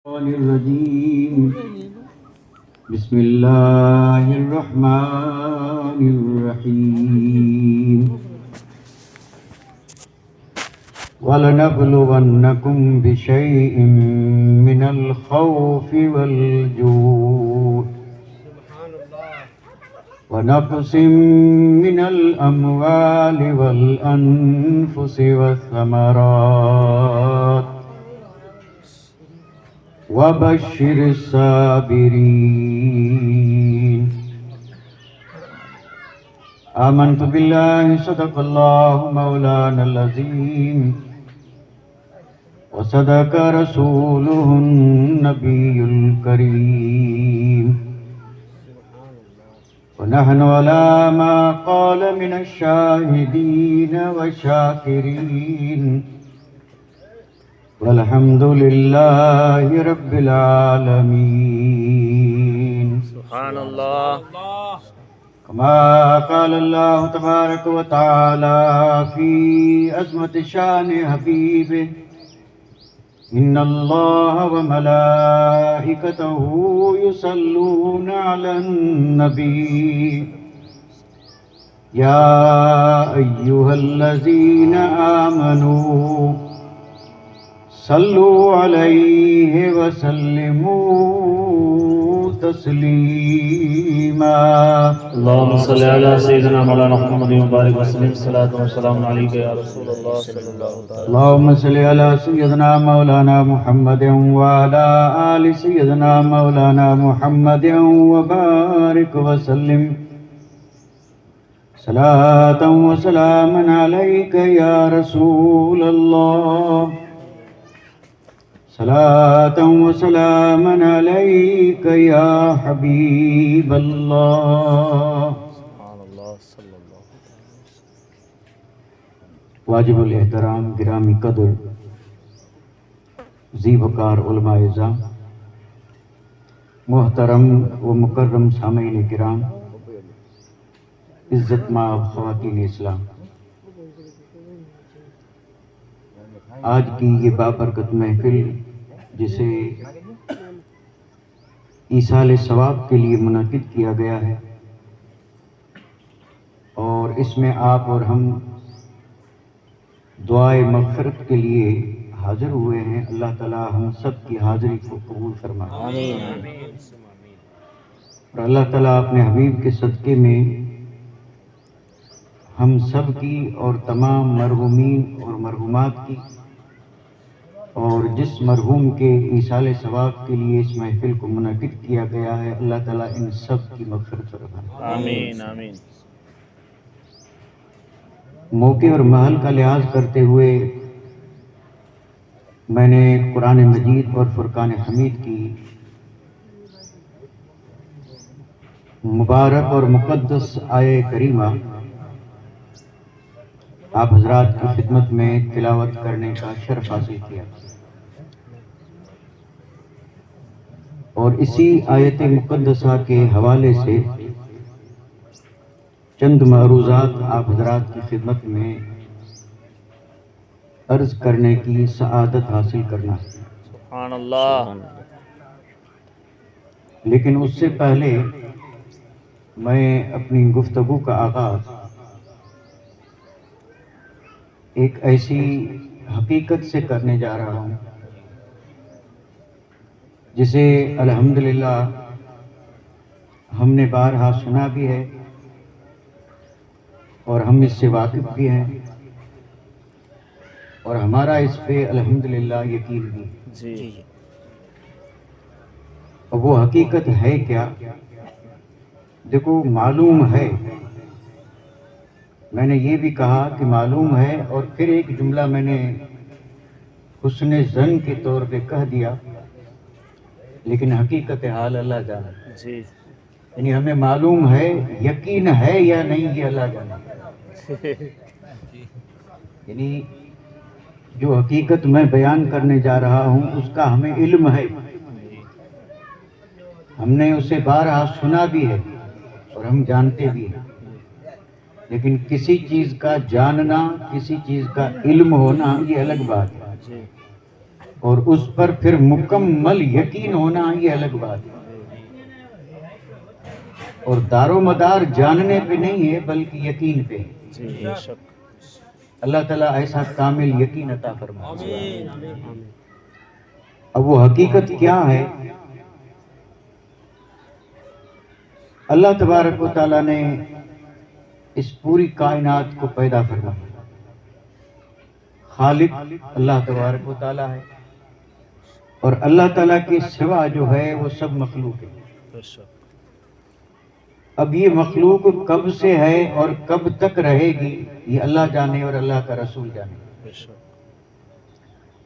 الرجيم بسم الله الرحمن الرحيم ولنبلونكم بشيء من الخوف والجوع ونقص من الأموال والأنفس والثمرات وبشر الصابرين آمنت بالله صدق الله مولانا العظيم وصدق رسوله النبي الكريم ونحن على ما قال من الشاهدين والشاكرين والحمد لله رب العالمين سبحان اللہ. كما قال الله تبارك وتعالى في عظمة شان حبيبه إن الله وملائكته يصلون على النبي يا أيها الذين آمنوا صلوا عليه وسلموا تسليما اللهم صل على سيدنا مولانا محمد مبارک وسلم صلاۃ و سلام علیک یا رسول اللہ صلی اللہ علیہ وسلم. اللهم صل على سيدنا مولانا محمد وعلى آل سيدنا مولانا محمد وبارك وسلم صلاة وسلاما عليك يا رسول الله صلاة وسلاما عليك يا حبيب الله. سبحان اللہ صلی اللہ. واجب الاحترام گرامی قدر ذی وقار علماء اعظام، محترم و مکرم سامعین کرام، عزت مآب خواتین اسلام، آج کی یہ بابرکت محفل جسے ایصال ثواب کے لیے منعقد کیا گیا ہے، اور اس میں آپ اور ہم دعائے مغفرت کے لیے حاضر ہوئے ہیں. اللہ تعالی ہم سب کی حاضری کو قبول فرمائے آمین. اور اللہ تعالیٰ اپنے حبیب کے صدقے میں ہم سب کی اور تمام مرحومین اور مرحومات کی اور جس مرحوم کے ایصال ثواب کے لیے اس محفل کو منعقد کیا گیا ہے، اللہ تعالیٰ ان سب کی مغفرت فرمائے. آمین آمین. موقع اور محل کا لحاظ کرتے ہوئے میں نے قرآن مجید اور فرقان حمید کی مبارک اور مقدس آیہ کریمہ آپ حضرات کی خدمت میں تلاوت کرنے کا شرف حاصل کیا، اور اسی آیت مقدسہ کے حوالے سے چند معروضات آپ حضرات کی خدمت میں عرض کرنے کی سعادت حاصل کرنا. سبحان اللہ. لیکن اس سے پہلے میں اپنی گفتگو کا آغاز ایک ایسی حقیقت سے کرنے جا رہا ہوں جسے الحمدللہ ہم نے بارہا سنا بھی ہے اور ہم اس سے واقف بھی ہیں، اور ہمارا اس پہ الحمدللہ یقین بھی. جی. اور وہ حقیقت ہے کیا؟ دیکھو، معلوم ہے، میں نے یہ بھی کہا کہ معلوم ہے، اور پھر ایک جملہ میں نے حسن ظن کے طور پہ کہہ دیا، لیکن حقیقت حال اللہ جانے. جی. یعنی ہمیں معلوم ہے، یقین ہے یا نہیں یہ اللہ جانے. یعنی جو حقیقت میں بیان کرنے جا رہا ہوں اس کا ہمیں علم ہے، ہم نے اسے بارہا سنا بھی ہے اور ہم جانتے بھی ہیں، لیکن کسی چیز کا جاننا، کسی چیز کا علم ہونا یہ الگ بات ہے. اور اس پر پھر مکمل یقین ہونا یہ الگ بات ہے. اور دار و مدار جاننے پہ نہیں ہے بلکہ یقین پہ ہے. جی بے شک. اللہ تعالیٰ ایسا کامل یقین عطا فرمائے. اب وہ حقیقت کیا ہے؟ اللہ تبارک و تعالیٰ نے اس پوری کائنات کو پیدا فرمایا. خالق اللہ تبارک و تعالیٰ ہے اور اللہ تعالیٰ کے سوا جو ہے وہ سب مخلوق ہے. بے شک. اب یہ مخلوق کب سے ہے اور کب تک رہے گی یہ اللہ جانے اور اللہ کا رسول جانے. بے شک.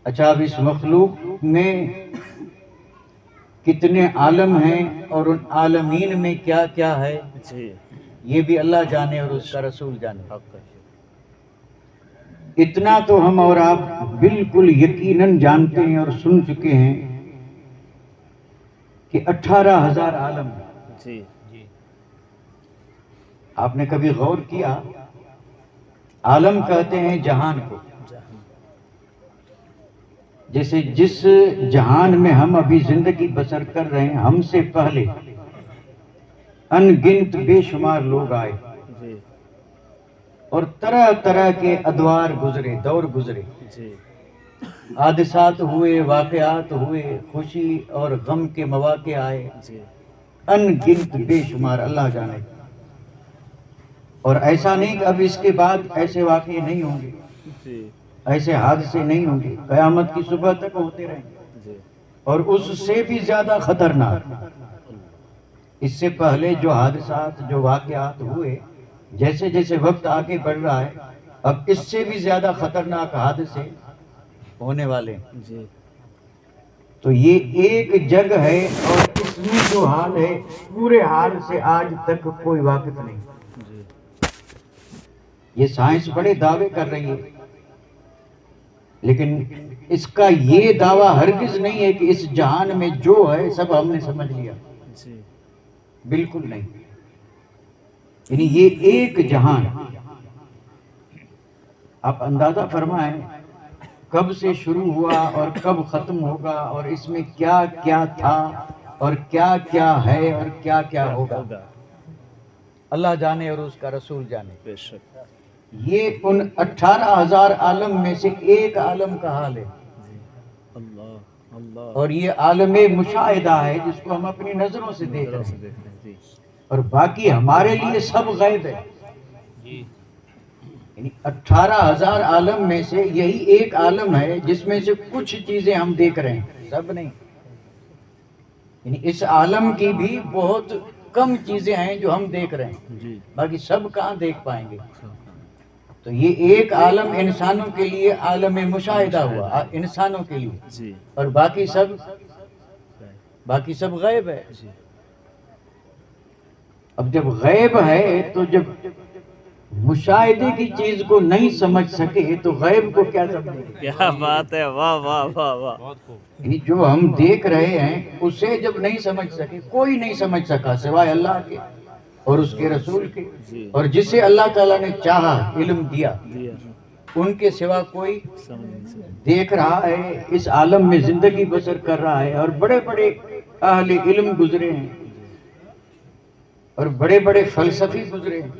اچھا، اب اس مخلوق میں کتنے عالم ہیں اور ان عالمین میں کیا کیا ہے جی یہ بھی اللہ جانے اور اس کا رسول جانے. حق ہے. اتنا تو ہم اور آپ بالکل یقیناً جانتے ہیں اور سن چکے ہیں کہ 18,000 عالم ہیں. جی آپ نے کبھی غور کیا؟ عالم کہتے ہیں جہان کو. جیسے جس جہان میں ہم ابھی زندگی بسر کر رہے ہیں ہم سے پہلے ان گنت بے شمار لوگ آئے جی اور طرح طرح کے ادوار گزرے، دور گزرے، جی حادثات ہوئے، واقعات ہوئے، خوشی اور غم کے مواقع آئے، جی ان گنت بے شمار، اللہ جانے. اور ایسا نہیں کہ اب اس کے بعد ایسے واقعے نہیں ہوں گے، جی ایسے حادثے نہیں ہوں گے، قیامت کی صبح تک ہوتے رہیں گے. جی اور اس سے بھی زیادہ خطرناک اس سے پہلے جو حادثات، جو واقعات ہوئے، جیسے جیسے وقت آگے بڑھ رہا ہے اب اس سے بھی زیادہ خطرناک حادثے ہونے والے ہیں. جی تو یہ ایک جگ ہے اور اس میں جو حال ہے پورے حال سے آج تک کوئی واقف نہیں. جی یہ سائنس بڑے دعوے کر رہی ہے لیکن اس کا یہ دعویٰ ہرگز نہیں ہے کہ اس جہان میں جو ہے سب ہم نے سمجھ لیا. جی بالکل نہیں. یعنی یہ ایک جہان، آپ اندازہ فرمائیں کب سے شروع ہوا اور کب ختم ہوگا اور اس میں کیا کیا تھا اور کیا کیا ہے اور کیا کیا ہوگا. اللہ جانے اور اس کا رسول جانے. بے شک. یہ ان 18,000 عالم میں سے ایک عالم کا حال ہے. اللہ اللہ. اور یہ عالم مشاہدہ ہے جس کو ہم اپنی نظروں سے دیکھ رہے ہیں جی اور باقی ہمارے لیے سب غیب ہے. یعنی 18,000 عالم میں سے یہی ایک عالم ہے جس میں سے کچھ چیزیں ہم دیکھ رہے ہیں، سب نہیں. یعنی اس عالم کی بھی بہت کم چیزیں ہیں جو ہم دیکھ رہے ہیں، جی باقی سب کہاں دیکھ پائیں گے. تو یہ ایک عالم انسانوں کے لیے عالم مشاہدہ ہوا، انسانوں کے لیے، جی اور باقی سب غیب ہے. جی. اب جب غیب ہے تو جب مشاہدے کی چیز کو نہیں سمجھ سکے تو غیب کو کیا سمجھیں گے؟ کیا بات ہے، واہ واہ واہ واہ. یعنی جو ہم دیکھ رہے ہیں اسے جب نہیں سمجھ سکے، کوئی نہیں سمجھ سکا سوائے اللہ کے اور اس کے رسول کے، جی اور جسے اللہ تعالیٰ نے چاہا علم دیا دیا ان کے سوا کوئی سمجھ نہیں سکتے. دیکھ رہا ہے، اس عالم میں زندگی بسر کر رہا ہے. اور بڑے بڑے اہل علم گزرے ہیں اور بڑے بڑے فلسفی گزرے ہیں،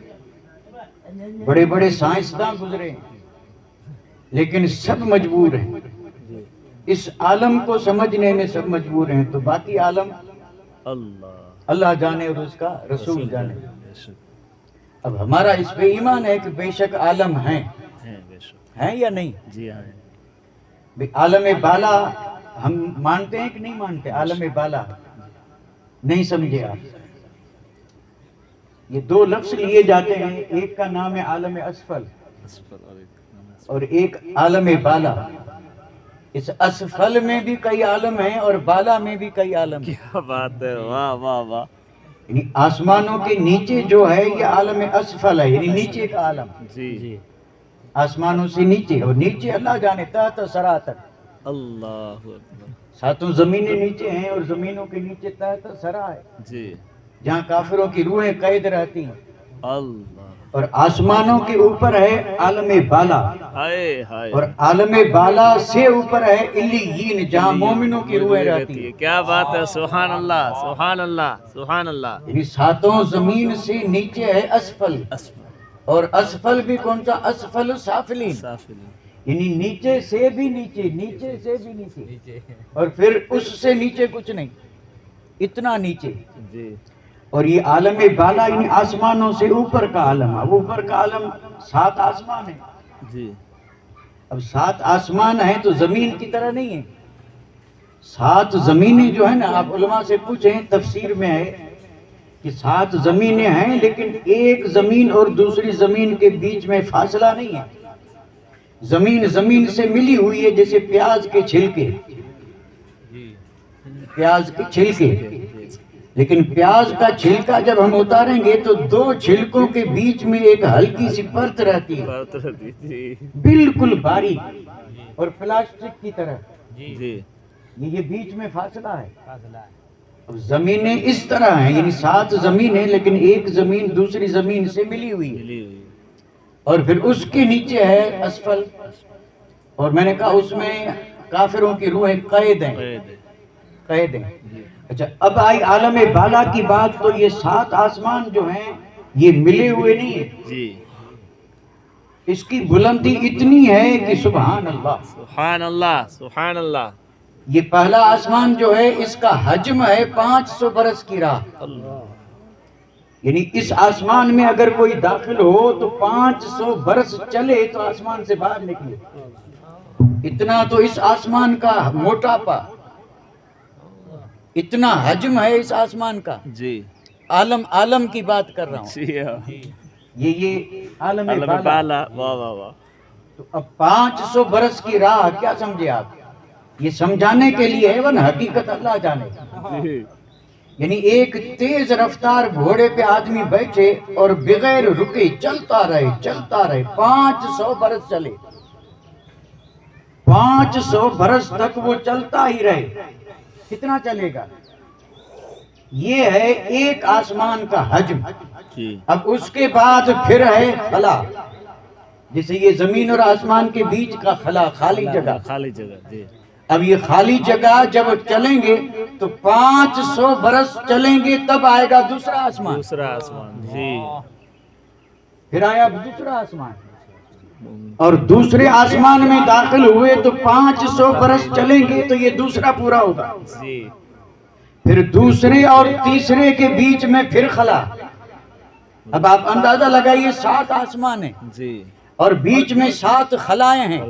بڑے بڑے سائنسداں گزرے ہیں، لیکن سب مجبور ہیں جی اس عالم کو سمجھنے میں، سب مجبور ہیں. تو باقی عالم اللہ اللہ جانے اور اس کا رسول جانے. بے شک. اب ہمارا اس پہ ایمان ہے کہ بے شک عالم ہیں، بے شک. ہیں یا نہیں؟ جی ہاں. بھی عالم بالا ہم مانتے ہیں کہ نہیں مانتے؟ عالم بالا نہیں سمجھے آپ؟ یہ دو لفظ لیے جاتے ہیں، ایک کا نام ہے عالم اسفل اور ایک عالم بالا. اس اسفل میں بھی کئی عالم ہیں اور بالا میں بھی کئی عالم ہیں. کیا بات ہے، واہ واہ واہ. یعنی آسمانوں کے نیچے جو ہے یہ عالم اسفل ہے، یعنی نیچے کا عالم. جی آسمانوں سے نیچے، اور نیچے اللہ جانے تحت سرا تک. اللہ اکبر. ساتوں زمینیں نیچے ہیں اور زمینوں کے نیچے تحت سرا ہے جی جہاں کافروں کی روحیں قید رہتی ہیں. اللہ. اور آسمانوں کے اوپر ہے عالم بالا، ہائے ہائے اور عالم بالا سے اوپر ہے علیین، جہاں مومنوں کی روحیں رہتی ہیں۔ کیا بات ہے، سبحان اللہ سبحان اللہ سبحان اللہ۔ یعنی ساتوں زمین سے نیچے ہے اسفل، اور اسفل بھی کون سا؟ اسفل سافلین، یعنی نیچے سے بھی نیچے، نیچے سے بھی نیچے، اور پھر اس سے نیچے کچھ نہیں، اتنا نیچے۔ جی اور یہ عالم بالا یعنی آسمانوں سے اوپر کا عالم ہے۔ وہ اوپر کا عالم 7 آسمان ہے۔ جی اب 7 آسمان ہیں تو زمین کی طرح نہیں ہے۔ 7 زمینیں جو ہیں نا، آپ علماء سے پوچھیں، تفسیر میں ہے کہ 7 زمینیں ہیں، لیکن ایک زمین اور دوسری زمین کے بیچ میں فاصلہ نہیں ہے۔ زمین زمین سے ملی ہوئی ہے، جیسے پیاز کے چھلکے، پیاز کے چھلکے، لیکن پیاز کا چھلکا جب ہم اتاریں گے تو 2 چھلکوں کے بیچ میں ایک ہلکی سی پرت رہتی ہے، بالکل باریک اور پلاسٹک کی طرح۔ جی یہ بیچ میں فاصلہ ہے۔ اب زمینیں اس طرح ہیں، یعنی 7 زمینیں، لیکن ایک زمین دوسری زمین سے ملی ہوئی ہے، اور پھر اس کے نیچے ہے اسفل، اور میں نے کہا اس میں کافروں کی روحیں قید ہیں، قید ہیں۔ اچھا، اب آئی عالم بالا کی بات، تو یہ 7 آسمان جو ہیں یہ ملے ہوئے نہیں ہیں۔ جی اس کی بلندی اتنی ہے کہ سبحان اللہ، سبحان اللہ سبحان اللہ۔ یہ پہلا آسمان جو ہے اس کا حجم ہے 500 برس کی راہ، یعنی اس آسمان میں اگر کوئی داخل ہو تو 500 برس چلے تو آسمان سے باہر نکلے، اتنا تو اس آسمان کا موٹاپا، اتنا حجم ہے اس آسمان کا۔ جی عالم کی بات کر رہا ہوں، جی یہ عالم اللہ بالا۔ بالا، واہ واہ واہ۔ تو اب 500 برس کی راہ کیا سمجھے آپ؟ یہ سمجھانے کے لیے ہے، ورنہ حقیقت اللہ جانے۔ جی یعنی ایک تیز رفتار گھوڑے پہ آدمی بیٹھے اور بغیر رکے چلتا رہے 500 برس چلے، 500 برس تک وہ چلتا ہی رہے، کتنا چلے گا؟ یہ ہے ایک آسمان کا حجم۔ جی اب اس کے بعد پھر ہے خلا، جیسے یہ زمین اور آسمان کے بیچ کا خلا، خالی جگہ۔ خالی جگہ۔ جی اب یہ خالی جگہ جب چلیں گے تو 500 برس چلیں گے، تب آئے گا دوسرا آسمان، دوسرا آسمان۔ جی پھر آیا دوسرا آسمان، اور دوسرے آسمان میں داخل ہوئے تو 500 برس چلیں گے تو یہ دوسرا پورا ہوگا۔ جی پھر دوسرے اور تیسرے کے بیچ میں پھر خلا۔ اب آپ اندازہ لگائیے 7 آسمان ہیں، جی اور بیچ میں 7 خلائیں ہیں،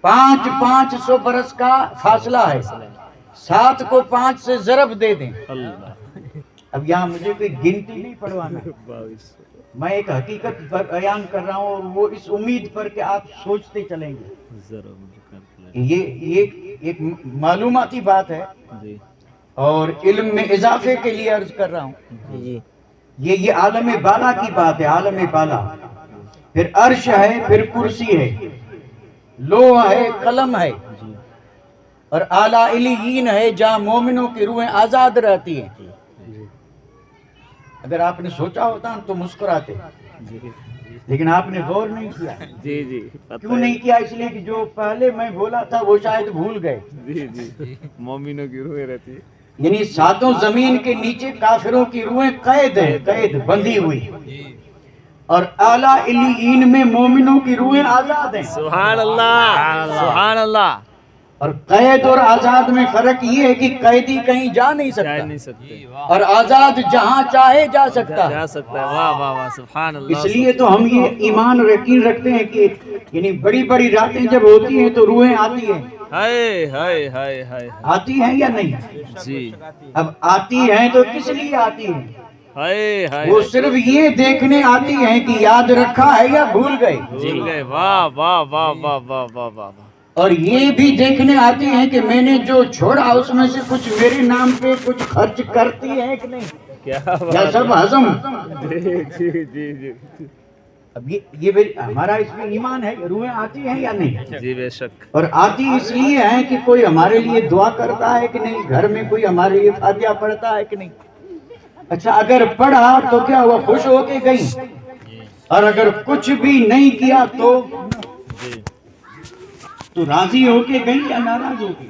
500 برس کا فاصلہ ہے، 7 کو 5 سے ضرب دے دیں۔ اللہ، اب یہاں مجھے کوئی گنتی نہیں پڑھوانا، میں ایک حقیقت بیان کر رہا ہوں، اور وہ اس امید پر کہ آپ سوچتے چلیں گے۔ یہ ایک معلوماتی بات ہے، جی اور علم میں اضافے کے لیے عرض کر رہا ہوں۔ یہ عالم بالا کی بات ہے، عالم بالا۔ پھر عرش ہے، پھر کرسی ہے، لوح ہے، قلم ہے، اور اعلیٰ علیین ہے، جہاں مومنوں کی روحیں آزاد رہتی ہیں۔ اگر آپ نے سوچا ہوتا تو مسکراتے، لیکن آپ نے غور نہیں کیا۔ جی جی کیوں نہیں کیا؟ اس لیے کہ جو پہلے میں بولا تھا وہ شاید بھول گئے۔ جی جی مومنوں کی روحیں رہتی ہے۔ یعنی 7 زمین کے نیچے کافروں کی روحیں قید ہیں، قید بندھی ہوئی، اور اعلیٰ علیین میں مومنوں کی روحیں آزاد ہیں۔ سبحان اللہ سبحان اللہ۔ اور قید اور آزاد میں فرق یہ ہے کہ قیدی کہیں جا نہیں جا سکتا، نہیں سکتے، اور آزاد جہاں چاہے جا سکتا ہے۔ جا سکتا ہے۔ واہ واہ واہ، سبحان اللہ۔ اس لیے تو ہم یہ ایمان یقین رکھتے ہیں کہ یعنی بڑی بڑی راتیں جب ہوتی ہیں تو روحیں آتی ہیں، ہائے ہائے ہائے ہائے آتی ہیں یا نہیں؟ جی اب آتی ہیں تو کس لیے آتی ہیں؟ ہائے ہائے، وہ صرف یہ دیکھنے آتی ہیں کہ یاد رکھا ہے یا بھول گئے، بھول گئے۔ واہ واہ واہ واہ واہ واہ واہ۔ اور یہ بھی دیکھنے آتی ہیں کہ میں نے جو چھوڑا اس میں سے کچھ میرے نام پہ کچھ خرچ کرتی ہیں کہ نہیں، کیا یا سب ہضم۔ جی جی جی جی اب یہ ہمارا اس میں ایمان ہے، روحیں آتی ہیں یا نہیں؟ جی بے شک۔ اور آتی اس لیے ہے کہ کوئی ہمارے لیے دعا کرتا ہے کہ نہیں، گھر میں کوئی ہمارے لیے فاتحہ پڑھتا ہے کہ نہیں۔ اچھا، اگر پڑھا تو کیا وہ خوش ہو کے گئی، اور اگر کچھ بھی نہیں کیا تو راضی ہو کے گئی یا ناراض ہو کے؟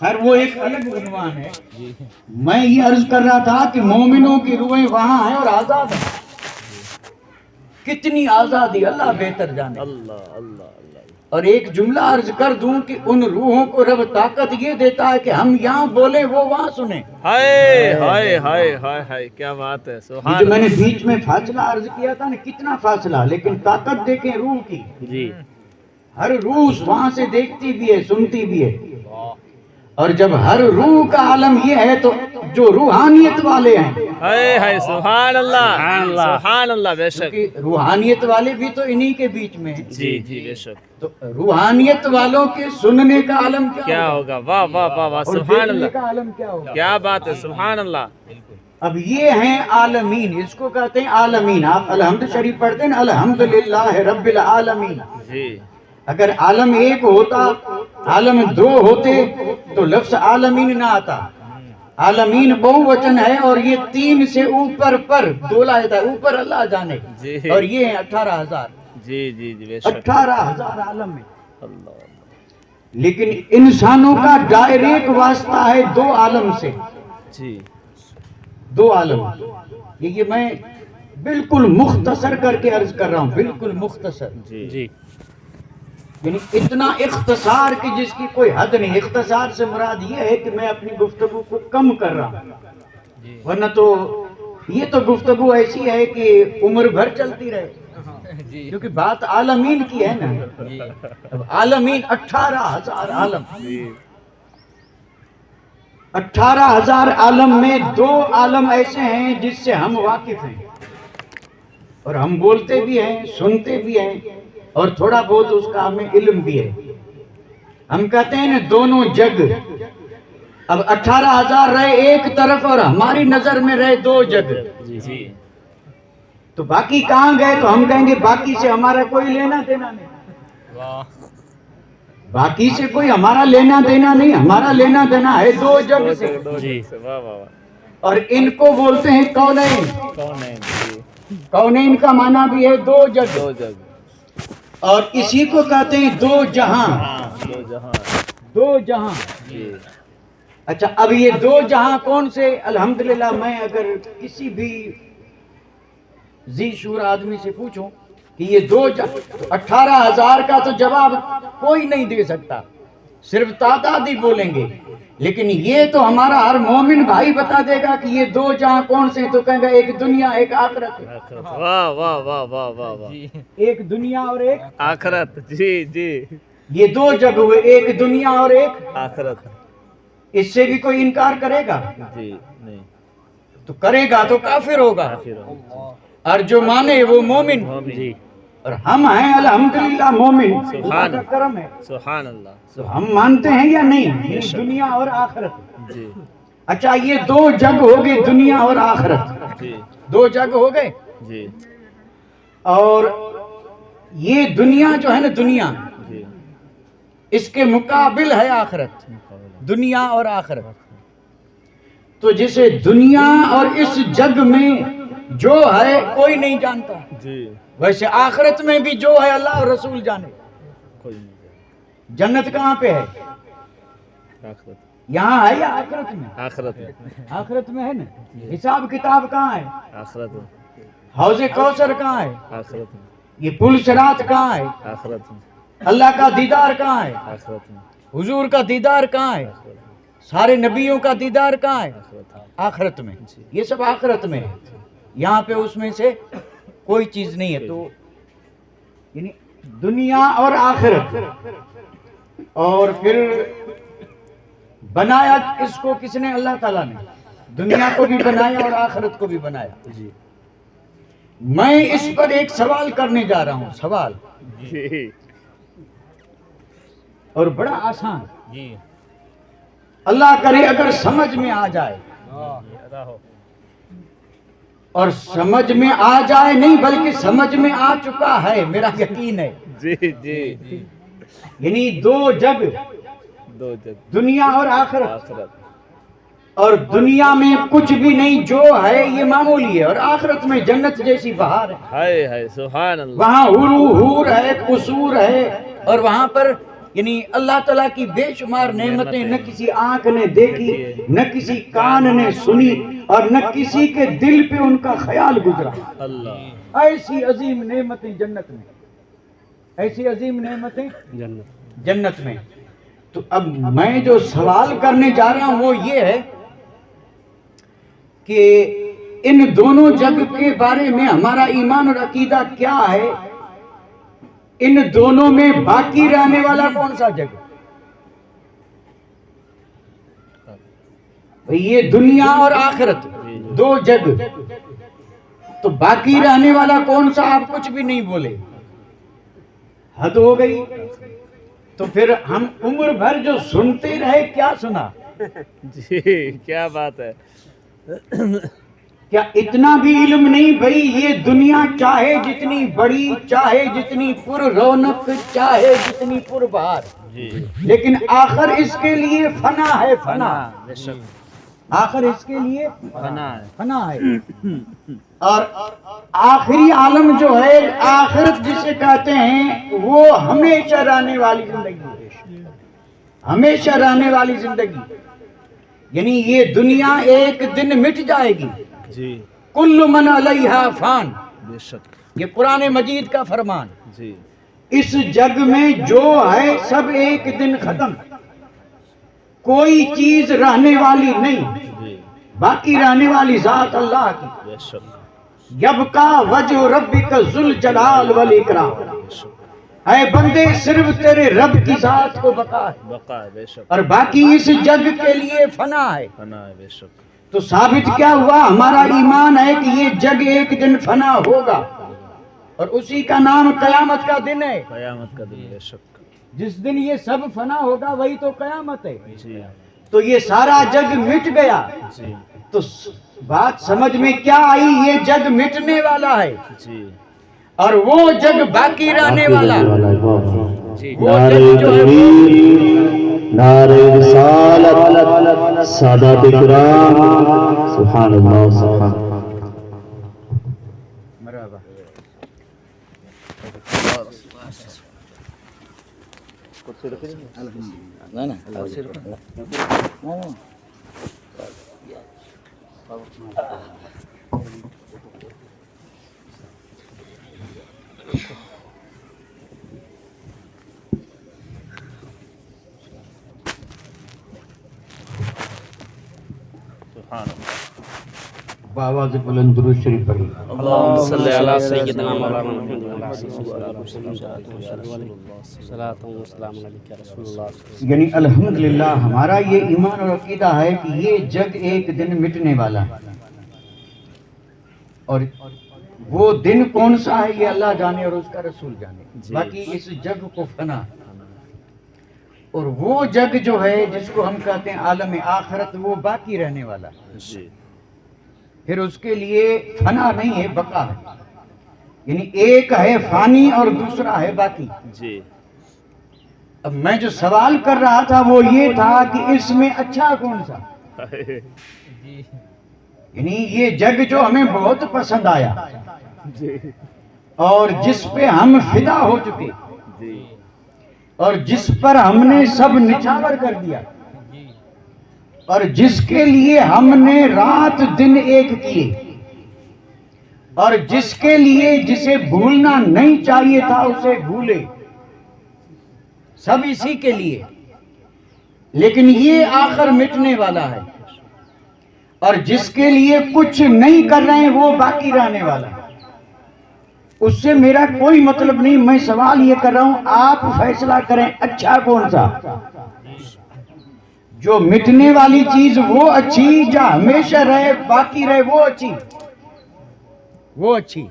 خیر وہ ایک الگ عنوان ہے. میں یہ عرض کر رہا تھا کہ مومنوں کی روحیں وہاں ہیں اور آزاد ہیں. کتنی آزادی اللہ بہتر جانے. اور ایک جملہ عرض کر دوں کہ ان روحوں کو رب طاقت یہ دیتا ہے کہ ہم یہاں بولیں وہ وہاں سنیں. ہائے ہائے ہائے ہائے ہائے کیا بات ہے. جو میں نے بیچ میں فاصلہ عرض کیا تھا نا، کتنا فاصلہ، لیکن طاقت دیکھیں روح کی. جی ہر روح وہاں سے دیکھتی بھی ہے، سنتی بھی ہے. اور جب ہر روح کا عالم یہ ہے تو جو روحانیت والے ہیں، ہائے ہائے سبحان اللہ سبحان اللہ. بے شک کیونکہ روحانیت والے بھی تو انہی کے بیچ میں ہیں. جی جی بے شک. تو روحانیت والوں کے سننے کا عالم کیا ہوگا. واہ واہ واہ واہ اور سبحان دیکھنے اللہ. کا عالم کیا ہوگا. کیا بات ہے سبحان اللہ. اب یہ ہیں عالمین، اس کو کہتے ہیں عالمین. آپ الحمد شریف پڑھتے ہیں نا، الحمدللہ رب العالمین. جی اگر عالم ایک ہوتا، عالم دو ہوتے تو لفظ عالمین نہ آتا. عالمین بہو وچن ہے اور یہ 3 سے اوپر پر دولا ہے، اوپر اللہ جانے. جی اور یہ ہیں 18,000. جی جی جی بے شک. 18,000 عالم ہے. اللہ لیکن انسانوں کا ڈائریکٹ واسطہ ہے 2 عالم سے. جی 2 عالم. یہ میں بالکل مختصر کر کے عرض کر رہا ہوں، بالکل مختصر. جی جی یعنی اتنا اختصار کہ جس کی کوئی حد نہیں. اختصار سے مراد یہ ہے کہ میں اپنی گفتگو کو کم کر رہا ہوں، ورنہ تو یہ تو گفتگو ایسی ہے کہ عمر بھر چلتی رہے. کیونکہ بات عالمین کی ہے نا. اب عالمین 18,000 عالم. 18,000 عالم میں 2 عالم ایسے ہیں جس سے ہم واقف ہیں اور ہم بولتے بھی ہیں، سنتے بھی ہیں، اور تھوڑا بہت اس کا ہمیں علم بھی ہے. ہم کہتے ہیں نا دونوں جگ. اب 18,000 رہے ایک طرف اور ہماری نظر میں رہے 2 جگ. جی تو باقی کہاں گئے؟ تو ہم کہیں گے باقی سے ہمارا کوئی لینا دینا نہیں. باقی سے کوئی ہمارا لینا دینا نہیں. ہمارا لینا دینا ہے 2 جگ سے. جی واہ واہ واہ. اور ان کو بولتے ہیں کونین. کون ہے. کونین کا معنی بھی ہے 2 جگ. 2 جگ. اور اسی کو کہتے ہیں 2 جہاں. 2 جہاں. 2 جہاں. جی اچھا اب یہ 2 جہاں کون سے؟ الحمدللہ میں اگر کسی بھی ذی شعور آدمی سے پوچھوں کہ یہ 2 جہاں، 18,000 کا تو جواب کوئی نہیں دے سکتا، صرف تعداد ہی بولیں گے. لیکن یہ تو ہمارا ہر مومن بھائی بتا دے گا کہ یہ 2 جہاں کون سے ہیں. تو کہیں گا ایک دنیا ایک آخرت. واہ واہ واہ واہ واہ واہ. ایک دنیا اور ایک آخرت. جی جی یہ 2 جگ ہوئے، ایک دنیا اور ایک آخرت. اس سے بھی کوئی انکار کرے گا؟ جی نہیں. تو کرے گا تو کافر ہوگا، اور جو مانے وہ مومن. جی اور ہم ہیں الحمدللہ مومن. سبحان اللہ کا کرم ہے. سبحان اللہ. تو ہم مانتے ہیں یا نہیں یہ دنیا اور آخرت؟ جی اچھا یہ 2 جگ ہو گئے، دنیا اور آخرت. جی 2 جگ ہو گئے. جی اور یہ دنیا جو ہے نا، دنیا جی اس کے مقابل ہے آخرت. دنیا اور آخرت. تو جسے دنیا اور اس جگ میں جو ہے کوئی نہیں جانتا، جی ویسے آخرت میں بھی جو ہے اللہ اور رسول جانے. کوئی نہیں. جنت کہاں پہ ہے؟ آخرت. یہاں ہے یا آخرت میں؟ آخرت میں. آخرت میں ہے نا. حساب کتاب کہاں ہے؟ آخرت میں. حوض کوثر کہاں ہے؟ آخرت میں. یہ پل صراط کہاں ہے؟ آخرت میں. اللہ کا دیدار کہاں ہے؟ آخرت میں. حضور کا دیدار کہاں ہے؟ سارے نبیوں کا دیدار کہاں ہے؟ آخرت میں. یہ سب آخرت میں ہے. یہاں پہ اس میں سے کوئی چیز نہیں ہے. تو یعنی دنیا اور آخرت. اور پھر بنایا اس کو کس نے؟ اللہ تعالیٰ نے. دنیا کو بھی بنایا اور آخرت کو بھی بنایا. جی میں اس پر ایک سوال کرنے جا رہا ہوں. سوال جی اور بڑا آسان. جی اللہ کرے اگر سمجھ میں آ جائے، اور سمجھ میں آ جائے نہیں بلکہ سمجھ میں آ چکا ہے، میرا یقین ہے. جی جی یعنی 2 جگ، 2 جگ. دنیا اور آخرت. آخرت. اور دنیا میں کچھ بھی نہیں، جو ہے یہ معمولی ہے، اور آخرت میں جنت جیسی بہار ہے، ہائے ہائے سبحان اللہ، وہاں حور ہے، قصور ہے، اور وہاں پر یعنی اللہ تعالیٰ کی بے شمار نعمتیں نہ کسی آنکھ نے دیکھی، نہ کسی کان نے سنی، اور نہ کسی کے دل پہ ان کا خیال گزرا۔ اللہ، ایسی عظیم نعمتیں جنت میں، ایسی عظیم نعمتیں جنت میں۔ تو اب میں جو سوال کرنے جا رہا ہوں وہ یہ ہے کہ ان دونوں جگ کے بارے میں ہمارا ایمان اور عقیدہ کیا ہے؟ ان دونوں میں باقی رہنے والا کون سا جگ؟ یہ دنیا اور آخرت دو جگ، تو باقی رہنے والا کون سا؟ آپ کچھ بھی نہیں بولے، حد ہو گئی۔ تو پھر ہم عمر بھر جو سنتے رہے، کیا سنا؟ جی کیا بات ہے، کیا اتنا بھی علم نہیں بھئی؟ یہ دنیا چاہے جتنی بڑی، چاہے جتنی پر رونق، چاہے جتنی پر بہار، لیکن آخر اس کے لیے فنا ہے، فنا، بے شک آخر اس کے لیے فنا ہے، فنا ہے۔ اور آخری عالم جو ہے، آخرت جسے کہتے ہیں، وہ ہمیشہ رہنے والی زندگی ہے، ہمیشہ رہنے والی زندگی، یعنی یہ دنیا ایک دن مٹ جائے گی۔ جی کل من علیہا فان، بے شک، یہ قرآن مجید کا فرمان۔ جی اس جگ میں جو ہے سب ایک دن ختم، کوئی چیز رہنے والی نہیں، جی باقی رہنے والی ذات اللہ کی۔ بے شک، یبقا وجہ ربک ذوالجلال والاکرام، بے شک، اے بندے صرف تیرے رب کی ذات کو بقا ہے، بقا ہے، بے شک، اور باقی اس جگ کے لیے فنا ہے۔ فنا ہے، بے شک، تو ثابت کیا ہوا؟ ہمارا ایمان ہے کہ یہ جگ ایک دن فنا ہوگا، اور اسی کا نام قیامت کا دن ہے۔ قیامت کا دن، بے شک، جس دن یہ سب فنا ہوگا وہی تو قیامت ہے۔ جی تو یہ سارا جگ مٹ گیا، جی تو بات سمجھ میں کیا آئی؟ یہ جگ مٹنے والا ہے، جی، اور وہ جگ باقی رہنے والا، جی وہ جگ جو ہے نعرہ رسالت، سادات کرام، سبحان اللہ، سبحان اللہ۔ مرحبا۔ سبحان اللہ، بآواز بلند درود شریف پڑھی۔ اللہم صلی علی سیدنا مولانا محمد یعنی الحمدللہ ہمارا یہ ایمان اور عقیدہ ہے کہ یہ جگ ایک دن مٹنے والا ہے، اور وہ دن کون سا ہے یہ اللہ جانے اور اس کا رسول جانے، باقی اس جگ کو فنا۔ اور وہ جگ جو ہے جس کو ہم کہتے ہیں عالم آخرت، وہ باقی رہنے والا ہے، جی پھر اس کے لیے فنا نہیں ہے، بقا ہے، یعنی ایک ہے فانی اور دوسرا ہے باقی۔ جی، اب میں جو سوال کر رہا تھا وہ یہ تھا کہ اس میں اچھا کون سا؟ یعنی یہ جگ جو ہمیں بہت پسند آیا اور جس پہ ہم فدا ہو چکے، جی اور جس پر ہم نے سب نچھاور کر دیا، اور جس کے لیے ہم نے رات دن ایک کیے، اور جس کے لیے جسے بھولنا نہیں چاہیے تھا اسے بھولے، سب اسی کے لیے، لیکن یہ آخر مٹنے والا ہے، اور جس کے لیے کچھ نہیں کر رہے ہیں وہ باقی رہنے والا ہے۔ اس سے میرا کوئی مطلب نہیں، میں سوال یہ کر رہا ہوں، آپ فیصلہ کریں اچھا کون سا؟ جو مٹنے والی چیز وہ اچھی، جو ہمیشہ رہے باقی رہے وہ اچھی، وہ اچھی،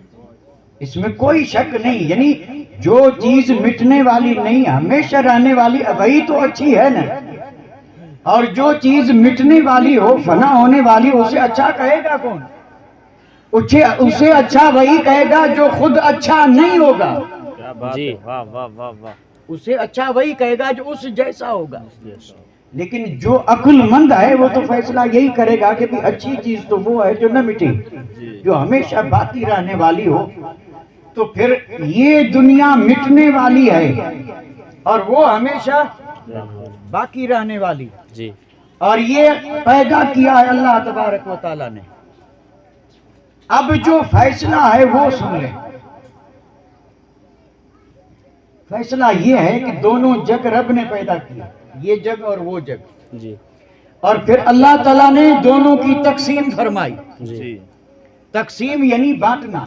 اس میں کوئی شک نہیں، یعنی جو چیز مٹنے والی نہیں ہمیشہ رہنے والی وہی تو اچھی ہے نا، اور جو چیز مٹنے والی ہو، فنا ہونے والی، اسے اچھا کہے گا کون؟ اسے اچھا وہی کہے گا جو خود اچھا نہیں ہوگا، کیا بات ہے، واہ واہ واہ واہ، اسے اچھا وہی کہے گا جو اس جیسا ہوگا۔ لیکن جو عقل مند ہے وہ تو فیصلہ یہی کرے گا کہ بھی اچھی چیز تو وہ ہے جو نہ مٹے، جو ہمیشہ باقی رہنے والی ہو. تو پھر یہ دنیا مٹنے والی ہے اور وہ ہمیشہ باقی رہنے والی، جی اور یہ پیدا کیا ہے اللہ تبارک و تعالیٰ نے. اب جو فیصلہ ہے وہ سن لیں. فیصلہ یہ ہے کہ دونوں جگ رب نے پیدا کیا، یہ جگ اور وہ جگ، جی اور پھر اللہ تعالیٰ نے دونوں کی تقسیم فرمائی. جی تقسیم یعنی بانٹنا.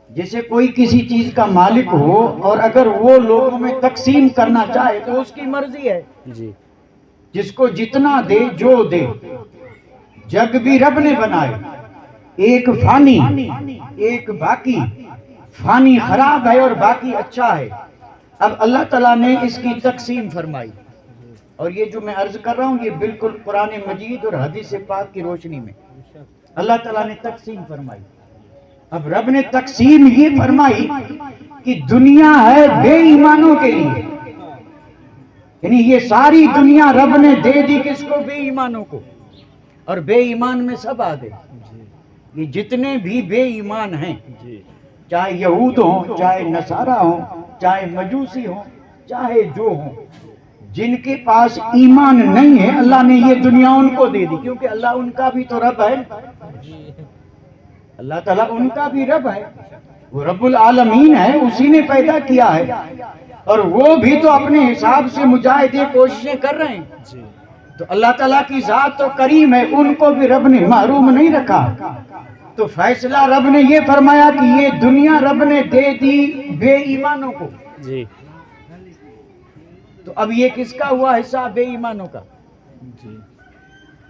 جیسے کوئی کسی چیز کا مالک ہو اور اگر وہ لوگوں میں تقسیم کرنا چاہے تو اس کی مرضی ہے، جی جس کو جتنا دے جو دے. جگ بھی رب نے بنائے، ایک فانی ایک باقی. فانی خراب ہے اور باقی اچھا ہے. اب اللہ تعالیٰ نے اس کی تقسیم فرمائی، اور یہ جو میں عرض کر رہا ہوں یہ بالکل قرآن مجید اور حدیث پاک کی روشنی میں اللہ تعالیٰ نے تقسیم فرمائی. اب رب نے تقسیم یہ فرمائی کہ دنیا ہے بے ایمانوں کے لیے، یعنی یہ ساری دنیا رب نے دے دی کس کو؟ بے ایمانوں کو. اور بے ایمان میں سب آ گئے. یہ جتنے بھی بے ایمان ہیں، چاہے یہود ہوں، چاہے نصارہ ہوں، چاہے مجوسی ہوں، چاہے جو ہوں، جن کے پاس ایمان نہیں ہے اللہ نے یہ دنیا ان کو دے دی، کیونکہ اللہ ان کا بھی تو رب ہے. اللہ تعالیٰ ان کا بھی رب ہے، وہ رب العالمین ہے، اسی نے پیدا کیا ہے، اور وہ بھی تو اپنے حساب سے مجاہدے کوششیں کر رہے ہیں. تو اللہ تعالیٰ کی ذات تو کریم ہے، ان کو بھی رب نے محروم نہیں رکھا. تو فیصلہ رب نے یہ فرمایا کہ یہ دنیا رب نے دے دی بے ایمانوں کو. جی تو اب یہ کس کا ہوا حصہ؟ بے ایمانوں کا. جی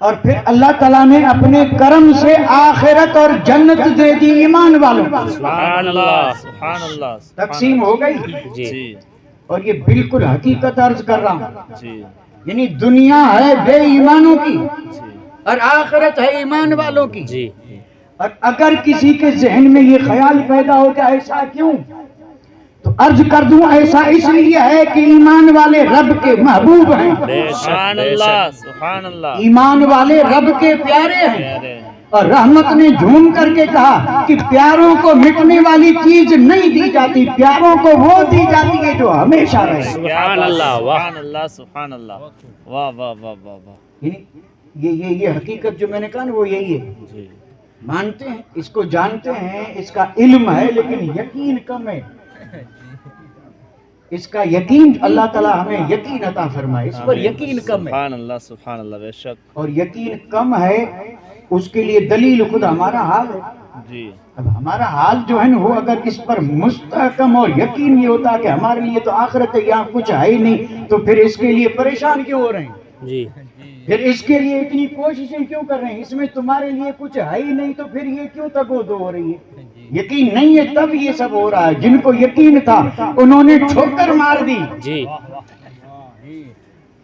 اور پھر اللہ تعالیٰ نے اپنے کرم سے آخرت اور جنت دے دی ایمان والوں کو. سبحان اللہ سبحان اللہ. تقسیم ہو گئی. جی اور یہ بالکل حقیقت عرض کر رہا ہوں، جی یعنی دنیا ہے بے ایمانوں کی اور آخرت ہے ایمان والوں کی. جی اور اگر کسی کے ذہن میں یہ خیال پیدا ہو کہ ایسا کیوں، تو عرض کر دوں ایسا اس لیے ہے کہ ایمان والے رب کے محبوب ہیں. سبحان اللہ سبحان اللہ. ایمان والے رب کے پیارے ہیں. اور رحمت نے جھوم کر کے کہا کہ پیاروں کو مٹنے والی چیز نہیں دی جاتی، پیاروں کو وہ دی جاتی ہے جو ہمیشہ رہے. سبحان اللہ سبحان اللہ سبحان اللہ. واہ واہ واہ واہ واہ. یعنی یہ حقیقت جو میں نے کہا نا وہ یہی ہے. جی مانتے ہیں، اس کو جانتے ہیں، اس کا علم ہے، لیکن یقین کم ہے. اس کا یقین اللہ تعالیٰ ہمیں یقین عطا فرمائے، اس پر یقین کم ہے. سبحان اللہ سبحان اللہ. بے شک. اور یقین کم ہے اس کے لیے دلیل خود ہمارا حال ہے. جی اب ہمارا حال جو ہے نا وہ اگر اس پر مستحکم اور یقین یہ ہوتا کہ ہمارے لیے تو آخرت ہے، یہاں کچھ ہے ہی نہیں، تو پھر اس کے لیے پریشان کیوں ہو رہے ہیں؟ جی پھر اس کے لیے اتنی کوششیں کیوں کر رہے ہیں؟ اس میں تمہارے لیے کچھ ہے ہی نہیں، تو پھر یہ کیوں تگودو ہو رہی ہے؟ یقین نہیں ہے تب یہ سب ہو رہا ہے. جن کو یقین تھا انہوں نے ٹھوکر مار دی. جی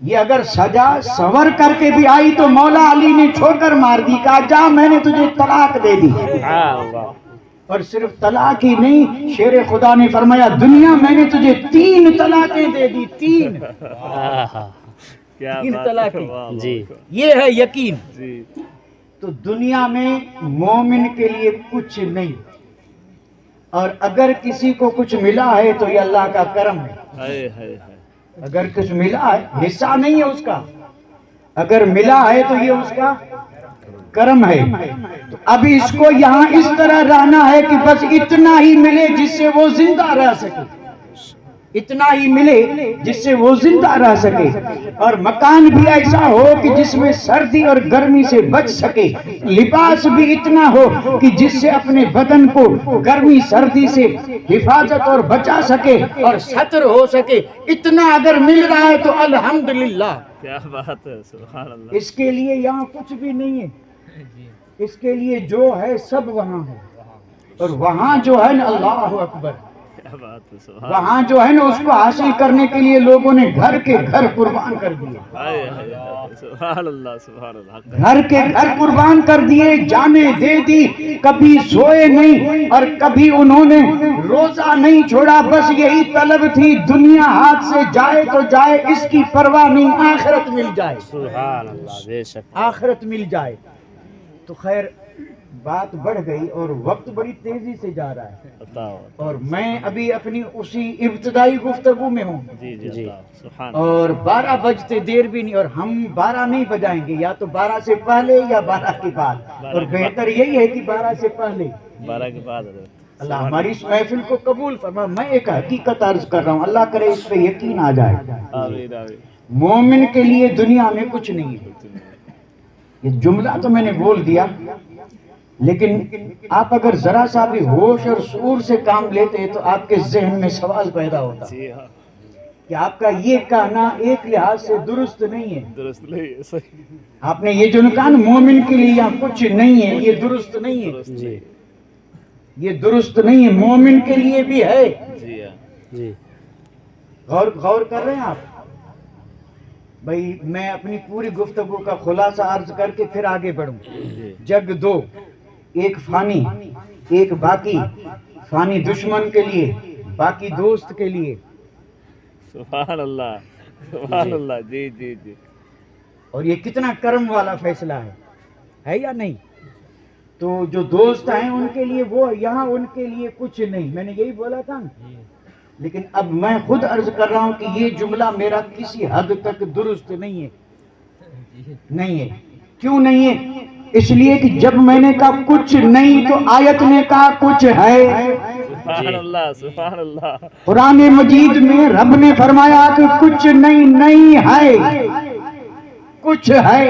یہ اگر سجا سور کر کے بھی آئی تو مولا علی نے ٹھوکر مار دی، کہا جا میں نے تجھے طلاق دے دی. اور صرف طلاق ہی نہیں، شیر خدا نے فرمایا دنیا میں نے تجھے 3 طلاقیں دے دی. 3 طلاقیں. جی یہ ہے یقین. جی تو دنیا میں مومن کے لیے کچھ نہیں، اور اگر کسی کو کچھ ملا ہے تو یہ اللہ کا کرم ہے. اگر کچھ ملا ہے حصہ نہیں ہے اس کا، اگر ملا ہے تو یہ اس کا کرم ہے. تو ابھی اس کو یہاں اس طرح رہنا ہے کہ بس اتنا ہی ملے جس سے وہ زندہ رہ سکے، اتنا ہی ملے جس سے وہ زندہ رہ سکے. اور مکان بھی ایسا ہو کہ جس میں سردی اور گرمی سے بچ سکے، لباس بھی اتنا ہو کہ جس سے اپنے بدن کو گرمی سردی سے حفاظت اور بچا سکے اور ستر ہو سکے. اتنا اگر مل رہا ہے تو الحمدللہ. کیا بات ہے. سبحان اللہ. اس کے لیے یہاں کچھ بھی نہیں ہے، اس کے لیے جو ہے سب وہاں ہے. اور وہاں جو ہے نا اللہ اکبر، وہاں جو ہے نا اس کو حاصل کرنے کے لیے لوگوں نے گھر کے گھر قربان کر دیے، سبحان اللہ سبحان اللہ، گھر کے گھر قربان کر دیے، جانیں دے دی، کبھی سوئے نہیں اور کبھی انہوں نے روزہ نہیں چھوڑا، بس یہی طلب تھی دنیا ہاتھ سے جائے تو جائے، اس کی پرواہ نہیں، آخرت مل جائے، سبحان اللہ، بے شک آخرت مل جائے۔ تو خیر بات بڑھ گئی اور وقت بڑی تیزی سے جا رہا ہے، بتاؤ، اور میں ابھی اپنی اسی ابتدائی گفتگو میں ہوں، جی جی سبحان اور 12 بجتے دیر بھی نہیں، اور ہم 12 نہیں بجائیں گے، یا تو 12 سے پہلے یا 12 کے بعد، اور بہتر یہی ہے کہ 12 سے پہلے۔ 12 کے بعد اللہ ہماری اس محفل کو قبول فرما۔ میں ایک حقیقت عرض کر رہا ہوں، اللہ کرے اس پہ یقین آ جائے، آمین آمین، مومن کے لیے دنیا میں کچھ نہیں ہے۔ یہ جملہ تو میں نے بول دیا، لیکن آپ اگر ذرا سا بھی ہوش اور شعور سے کام لیتے تو آپ کے ذہن میں سوال پیدا ہوتا جی ہاں، کہ آپ کا یہ کہنا ایک لحاظ سے درست نہیں ہے۔ درست نہیں ہے، صحیح، آپ نے یہ جو کہا نا مومن کے لیے یہاں کچھ نہیں ہے، یہ درست نہیں ہے، جی یہ درست نہیں ہے، مومن کے لیے بھی ہے۔ جی ہاں، جی غور کر رہے ہیں آپ؟ بھئی میں اپنی پوری گفتگو کا خلاصہ عرض کر کے پھر آگے بڑھوں۔ جی جگ دو، ایک فانی ایک باقی، فانی دشمن کے لیے باقی دوست کے لیے، سبحان اللہ سبحان اللہ، جی جی جی، اور یہ کتنا کرم والا فیصلہ ہے یا نہیں؟ تو جو دوست ہیں ان کے لیے وہ، یہاں ان کے لیے کچھ نہیں، میں نے یہی بولا تھا نا۔ لیکن اب میں خود عرض کر رہا ہوں کہ یہ جملہ میرا کسی حد تک درست نہیں ہے، نہیں ہے۔ کیوں نہیں ہے؟ اس لیے کہ جب میں نے کہا کچھ نہیں تو آیت نے کہا کچھ ہے۔ سبحان اللہ سبحان اللہ، قرآن مجید میں رب نے فرمایا کہ کچھ نہیں ہے، کچھ ہے۔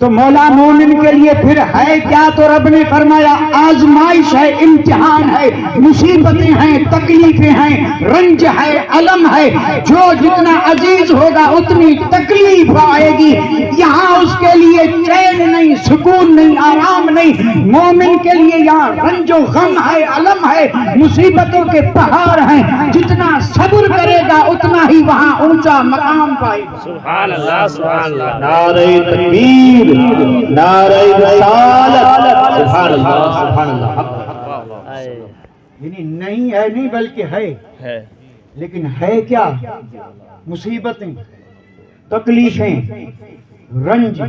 تو مولا مومن کے لیے پھر ہے کیا؟ تو رب نے فرمایا آزمائش ہے، امتحان ہے، مصیبتیں ہیں، تکلیفیں ہیں، رنج ہے، علم ہے، جو جتنا عزیز ہوگا اتنی تکلیف آئے گی، یہاں اس کے لیے چین نہیں، سکون نہیں، آرام نہیں۔ مومن کے لیے یہاں رنج و غم ہے، علم ہے، مصیبتوں کے پہاڑ ہیں، جتنا صبر کرے گا اتنا ہی وہاں اونچا مقام پائے گا۔ سبحان اللہ سبحان اللہ، نعرہ تکبیر، نعرہ رسالت، سبحان اللہ سبحان اللہ، یعنی نہیں ہے نہیں بلکہ ہے، لیکن ہے کیا؟ مصیبتیں، تکلیفیں، رنج،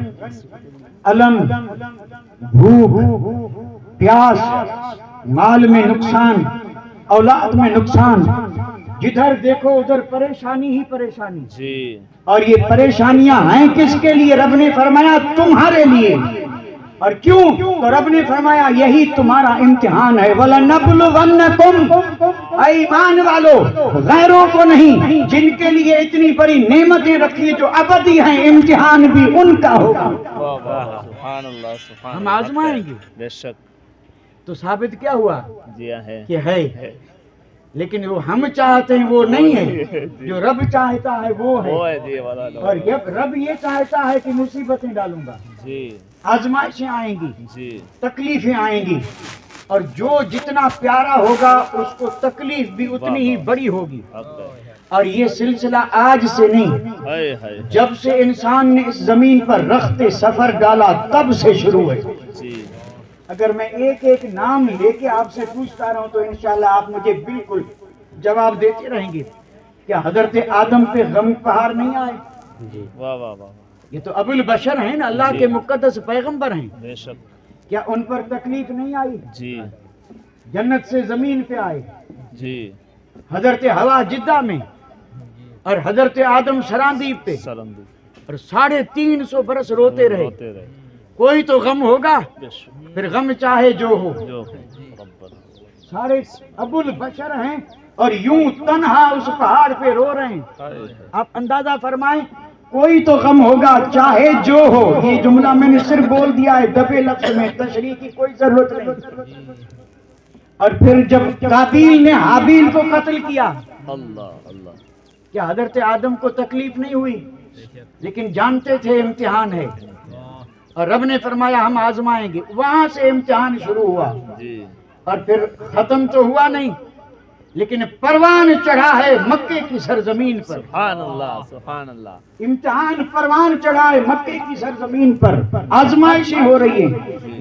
علم، بھوک، پیاس، مال میں نقصان، اولاد میں نقصان، جدھر دیکھو ادھر پریشانی ہی پریشانی۔ جی اور یہ پریشانیاں ہیں کس کے لیے؟ رب نے فرمایا تمہارے لیے۔ اور کیوں؟ تو رب نے فرمایا یہی تمہارا امتحان ہے۔ وَلَنَبْلُوَنَّكُمْ، اے ایمان والو، غیروں کو نہیں، جن کے لیے اتنی بڑی نعمتیں رکھی جو ابدی ہیں، امتحان بھی ان کا ہوگا، سبحان اللہ سبحان ہم اللہ، آزمائیں گے۔ بے شک، تو ثابت کیا ہوا؟ جی ہاں ہے، کہ ہے، لیکن وہ ہم چاہتے ہیں وہ نہیں ہے، جو رب چاہتا ہے وہ ہے۔ وہ ہے جی والا، اور رب یہ چاہتا ہے کہ مصیبتیں ڈالوں گا، جی آزمائشیں آئیں گی، جی، تکلیفیں آئیں گی، اور جو جتنا پیارا ہوگا اس کو تکلیف بھی اتنی ہی بڑی ہوگی۔ حق ہے، اور یہ سلسلہ آج سے نہیں، ہائے ہائے، جب سے انسان نے اس زمین پر رخت سفر ڈالا تب سے شروع ہے۔ جی اگر میں ایک ایک نام لے کے آپ سے پوچھتا رہوں تو انشاءاللہ آپ مجھے بالکل جواب دیتے رہیں گے۔ کیا حضرت آدم پہ غم پہاڑ نہیں آئے؟ واہ واہ واہ، یہ تو ابو البشر ہیں نا، اللہ کے مقدس پیغمبر ہیں، بے شک، کیا ان پر تکلیف نہیں آئی؟ جی جنت سے زمین پہ آئے، جی، حضرت ہوا جدہ میں، اور حضرت آدم سراندیپ پہ، سرندی، اور 350 برس روتے رہے۔ ہوتے رہے، کوئی تو غم ہوگا، بے شک، پھر غم چاہے جو ہو، جو ہے ربنا، سارے ابو البشر ہیں اور یوں تنہا اس پہاڑ پہ رو رہے ہیں۔ ہائے ہائے، آپ اندازہ فرمائیں، کوئی تو غم ہوگا چاہے جو ہو۔ یہ جملہ میں نے صرف بول دیا ہے دبے لفظ میں، تشریح کی کوئی ضرورت نہیں۔ اور پھر جب قابیل نے حابیل کو قتل کیا، اللہ اللہ، کیا حضرت آدم کو تکلیف نہیں ہوئی؟ لیکن جانتے تھے امتحان ہے، اور رب نے فرمایا ہم آزمائیں گے۔ وہاں سے امتحان شروع ہوا، جی اور پھر ختم تو ہوا نہیں، لیکن پروان چڑھا ہے مکے کی سرزمین پر. سبحان اللہ سبحان اللہ. امتحان پروان چڑھا ہے مکے کی سرزمین پر. آزمائشیں ہو رہی ہیں.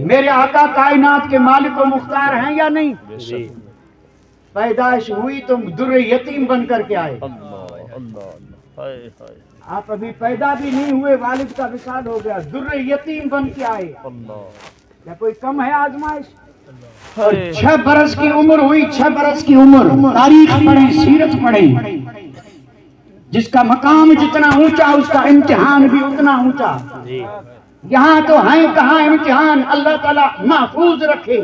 میرے آقا کائنات کے مالک و مختار ہیں یا نہیں؟ پیدائش ہوئی تو در یتیم بن کر کے آئے. اللہ اللہ ہائے ہائے. آپ ابھی پیدا بھی نہیں ہوئے، والد کا وصال ہو گیا، در یتیم بن کے آئے. اللہ. کیا کوئی کم ہے آزمائش؟ اور 6 برس کی عمر ہوئی. 6 برس کی عمر. تاریخ پڑھیں، سیرت پڑھیں. جس کا مقام جتنا اونچا اس کا امتحان بھی اتنا اونچا. یہاں تو ہیں کہاں امتحان. اللہ تعالیٰ محفوظ رکھے.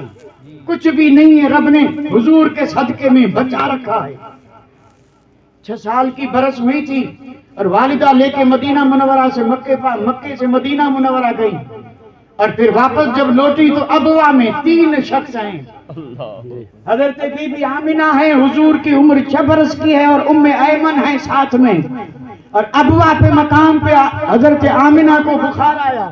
کچھ بھی نہیں ہے، رب نے حضور کے صدقے میں بچا رکھا ہے. 6 سال کی برس ہوئی تھی اور والدہ لے کے مدینہ منورہ سے مکے سے مدینہ منورہ گئی، اور پھر واپس جب لوٹی تو ابوا میں 3 شخص ہیں. حضرت بی بی آمنہ ہے، حضور کی عمر 6 برس کی ہے، اور ام ایمن ہے ساتھ میں. اور ابوا پہ مقام پہ حضرت آمنہ کو بخار آیا،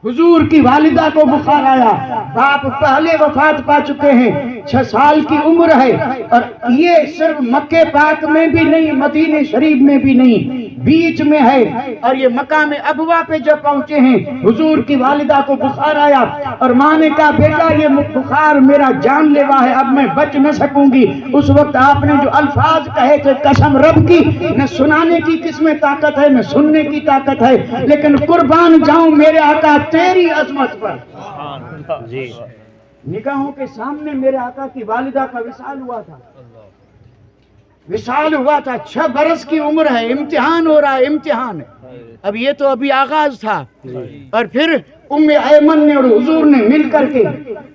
حضور کی والدہ کو بخار آیا. باپ پہلے وفات پا چکے ہیں، 6 سال کی عمر ہے. اور یہ صرف مکے پاک میں بھی نہیں، مدینہ شریف میں بھی نہیں، بیچ میں ہے. اور یہ مقام ابوا پہ جب پہنچے ہیں، حضور کی والدہ کو بخار آیا، اور ماں نے کہا بیٹا یہ بخار میرا جان لیوا ہے، اب میں بچ نہ سکوں گی. اس وقت آپ نے جو الفاظ کہے تھے، قسم رب کی، نہ سنانے کی کس میں طاقت ہے نہ سننے کی طاقت ہے، لیکن قربان جاؤں میرے آقا تیری عظمت پر. جی. نگاہوں کے سامنے میرے آقا کی والدہ کا وصال ہوا تھا. وصال ہوا تھا. 6 برس کی عمر ہے. امتحان ہو رہا ہے، امتحان. اب یہ تو ابھی آغاز تھا. اور پھر ام ایمن نے اور حضور نے مل کر کے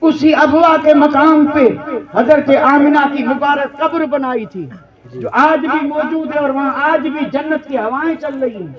اسی ابوا کے مقام پہ حضرت آمنہ کی مبارک قبر بنائی تھی، جو آج بھی موجود ہے. اور وہاں آج بھی جنت کی ہوائیں چل رہی ہیں.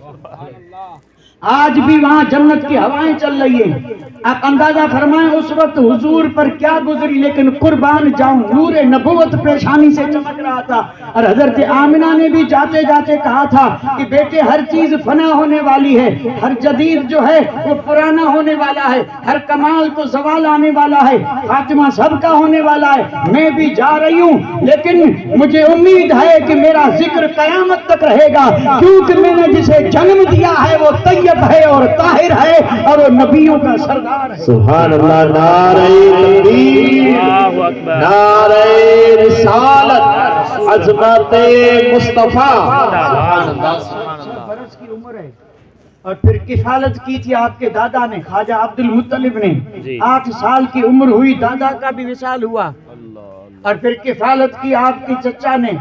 آج بھی وہاں جنت کی ہوائیں چل رہی ہیں. آپ اندازہ فرمائیں اس وقت حضور پر کیا گزری، لیکن قربان جاؤں نور نبوت پیشانی سے چمک رہا تھا. اور حضرت آمنہ نے بھی جاتے جاتے کہا تھا کہ بیٹے ہر چیز فنا ہونے والی ہے، ہر جدید جو ہے وہ پرانا ہونے والا ہے، ہر کمال کو زوال آنے والا ہے، خاتمہ سب کا ہونے والا ہے. میں بھی جا رہی ہوں، لیکن مجھے امید ہے کہ میرا ذکر قیامت تک رہے گا، کیونکہ میں نے جسے جنم دیا ہے وہ طیب ہے اور طاہر ہے اور وہ نبیوں کا سردار ہے. سبحان اللہ. نعرہ تکبیر، نعرہ رسالت، عظمت مصطفیٰ. سبحان اللہ. 6 برس کی عمر ہے. اور پھر کفالت کی تھی آپ کے دادا نے، خواجہ عبد المطلب نے. 8 سال کی عمر ہوئی، دادا کا بھی وصال ہوا. اور پھر کفالت کی آپ کی چچا نے.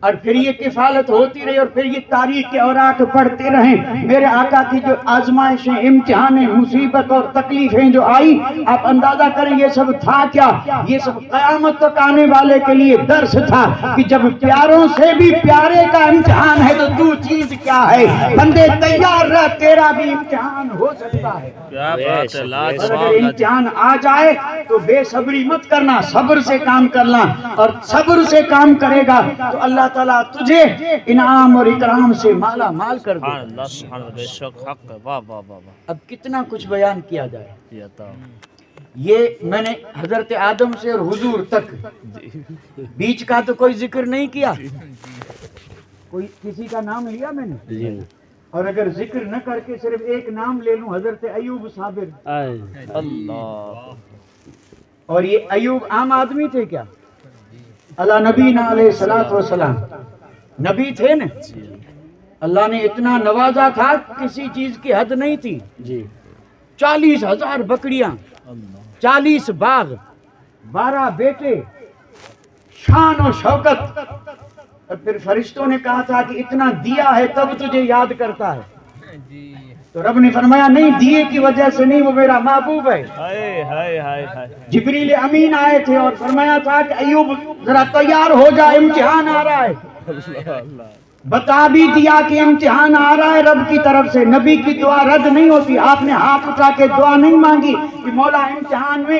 اور پھر یہ کفالت ہوتی رہی، اور پھر یہ تاریخ کے اوراق پڑھتے رہیں. میرے آقا کی جو آزمائشیں، امتحان، مصیبت اور تکلیفیں جو آئی، آپ اندازہ کریں یہ سب تھا کیا؟ یہ سب قیامت تک آنے والے کے لیے درس تھا کہ جب پیاروں سے بھی پیارے کا امتحان ہے تو تو چیز کیا ہے. بندے تیار رہ، تیرا بھی امتحان ہو سکتا ہے. اور اگر امتحان آ جائے تو بے صبری مت کرنا، صبر سے کام کرنا. اور صبر سے کام کرے گا تو اللہ تعالیٰ تجھے انعام اور اکرام سے مالا مال کر دے. اب کتنا کچھ بیان کیا جائے. یہ میں نے حضرت آدم سے اور حضور تک، بیچ کا تو کوئی ذکر نہیں کیا. کوئی کسی کا نام لیا میں نے؟ اور اگر ذکر نہ کر کے صرف ایک نام لے لوں، حضرت ایوب صابر. اللہ. اور یہ ایوب عام آدمی تھے کیا؟ اللہ نبینا علیہ السلام نبی تھے نا. اللہ نے اتنا نوازا تھا، کسی چیز کی حد نہیں تھی. 40,000 بکریاں، 40 باغ، 12 بیٹے، شان و شوکت. اور پھر فرشتوں نے کہا تھا کہ اتنا دیا ہے تب تجھے یاد کرتا ہے. تو رب نے فرمایا نہیں، دیے کی وجہ سے نہیں، وہ میرا محبوب ہے. جبریل امین آئے تھے اور فرمایا تھا کہ ایوب ذرا تیار ہو جا، امتحان آ رہا ہے. بتا بھی دیا کہ امتحان آ رہا ہے رب کی طرف سے. نبی کی دعا رد نہیں ہوتی. آپ نے ہاتھ اٹھا کے دعا نہیں مانگی کہ مولا امتحان میں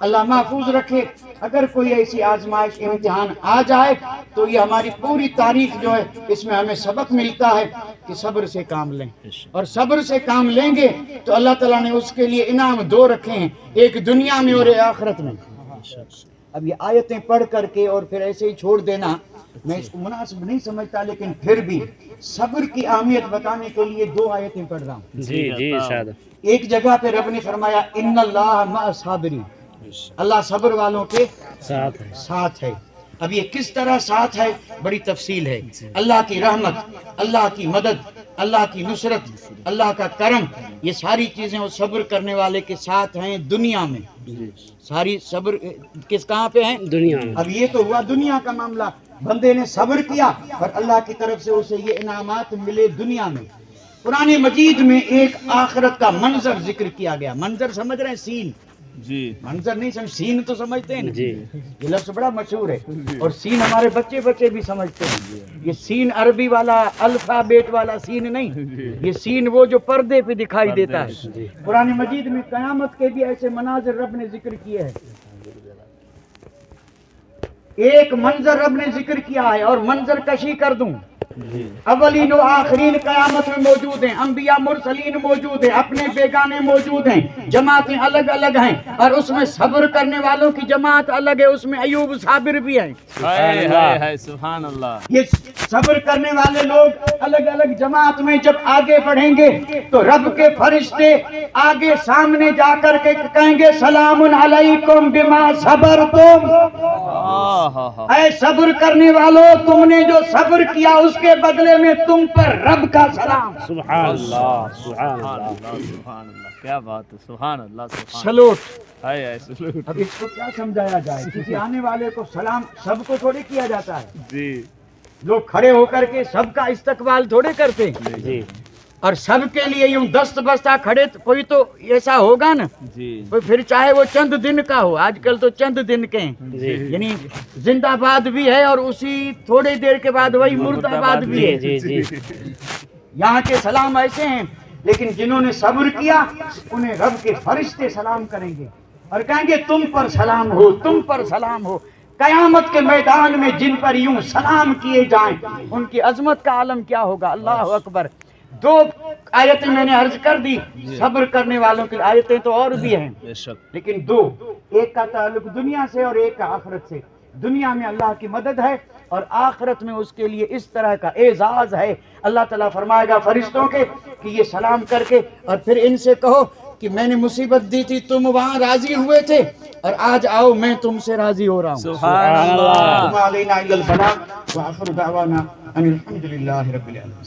اللہ محفوظ رکھے. اگر کوئی ایسی آزمائش امتحان آ جائے تو یہ ہماری پوری تاریخ جو ہے اس میں ہمیں سبق ملتا ہے کہ صبر سے کام لیں, اور صبر سے کام لیں گے تو اللہ تعالیٰ نے اس کے لیے انعام دو رکھے ہیں, ایک دنیا میں اور ایک آخرت میں. اب یہ آیتیں پڑھ کر کے اور پھر ایسے ہی چھوڑ دینا میں اس کو مناسب نہیں سمجھتا, لیکن پھر بھی صبر کی اہمیت بتانے کے لیے 2 آیتیں پڑھ رہا ہوں. جی جی ارشاد. ایک جگہ پہ رب نے فرمایا ان اللہ مع الصابرین, اللہ صبر والوں کے ساتھ ہے. اب یہ کس طرح ساتھ ہے, بڑی تفصیل ہے. اللہ کی رحمت, اللہ کی مدد, اللہ کی نصرت, اللہ کا کرم, یہ ساری چیزیں وہ صبر کرنے والے کے ساتھ ہیں دنیا میں. ساری صبر کس کہاں پہ ہیں؟ دنیا میں. اب یہ تو ہوا دنیا کا معاملہ, بندے نے صبر کیا اور اللہ کی طرف سے اسے یہ انعامات ملے دنیا میں. قرآن مجید میں ایک آخرت کا منظر ذکر کیا گیا. منظر سمجھ رہے ہیں؟ سین. جی منظر نہیں سمجھ, سین تو سمجھتے ہیں نا جی. یہ لفظ بڑا مشہور ہے, اور سین ہمارے بچے بھی سمجھتے ہیں. یہ سین عربی والا الفابیٹ والا سین نہیں, یہ سین وہ جو پردے پہ دکھائی دیتا ہے. قرآن مجید میں قیامت کے بھی ایسے مناظر رب نے ذکر کیے ہیں. ایک منظر رب نے ذکر کیا ہے, اور منظر کشی کر دوں. اولین و آخرین قیامت میں موجود ہیں, انبیاء مرسلین موجود ہیں, اپنے بیگانے موجود ہیں, جماعتیں الگ الگ ہیں, اور اس میں صبر کرنے والوں کی جماعت الگ ہے, اس میں ایوب صابر بھی ہیں. سبحان اللہ. یہ صبر کرنے والے لوگ الگ الگ جماعت میں جب آگے بڑھیں گے تو رب کے فرشتے آگے سامنے جا کر کے کہیں گے سلام علیکم بما صبرتم, اے صبر کرنے والوں تم نے جو صبر کیا اس کے بدلے میں تم پر رب کا سلام. سبحان اللہ سبحان اللہ سبحان اللہ, کیا بات ہے, سبحان اللہ. سلوٹ. سلوٹ. اب اس کو کیا سمجھایا جائے, کسی آنے والے کو سلام سب کو تھوڑی کیا جاتا ہے. جی. لوگ کھڑے ہو کر کے سب کا استقبال تھوڑے کرتے ہیں. جی. اور سب کے لیے یوں دست بستہ کھڑے, کوئی تو ایسا ہوگا نا. جی. پھر چاہے وہ چند دن کا ہو, آج کل تو چند دن کے ہیں, یعنی زندہ آباد بھی ہے اور اسی تھوڑی دیر کے بعد وہی مرد آباد بھی ہے. جی جی. یہاں کے سلام ایسے ہیں, لیکن جنہوں نے صبر کیا انہیں رب کے فرشتے سلام کریں گے اور کہیں گے تم پر سلام ہو, تم پر سلام ہو. قیامت کے میدان میں جن پر یوں سلام کیے جائیں ان کی عظمت کا عالم کیا ہوگا. اللہ اکبر. 2 آیتیں میں نے عرض کر دی, صبر کرنے والوں کی آیتیں تو اور بھی ہیں, لیکن 2, ایک کا تعلق دنیا سے اور ایک کا آخرت سے. دنیا میں اللہ کی مدد ہے اور آخرت میں اس کے لیے اس طرح کا اعزاز ہے. اللہ تعالیٰ فرمائے گا فرشتوں کے کہ یہ سلام کر کے اور پھر ان سے کہو کہ میں نے مصیبت دی تھی, تم وہاں راضی ہوئے تھے, اور آج آؤ میں تم سے راضی ہو رہا ہوں. سبحان اللہ. وما علینا الا البلاغ وآخر دعوانا ان الحمد للہ رب العالمین.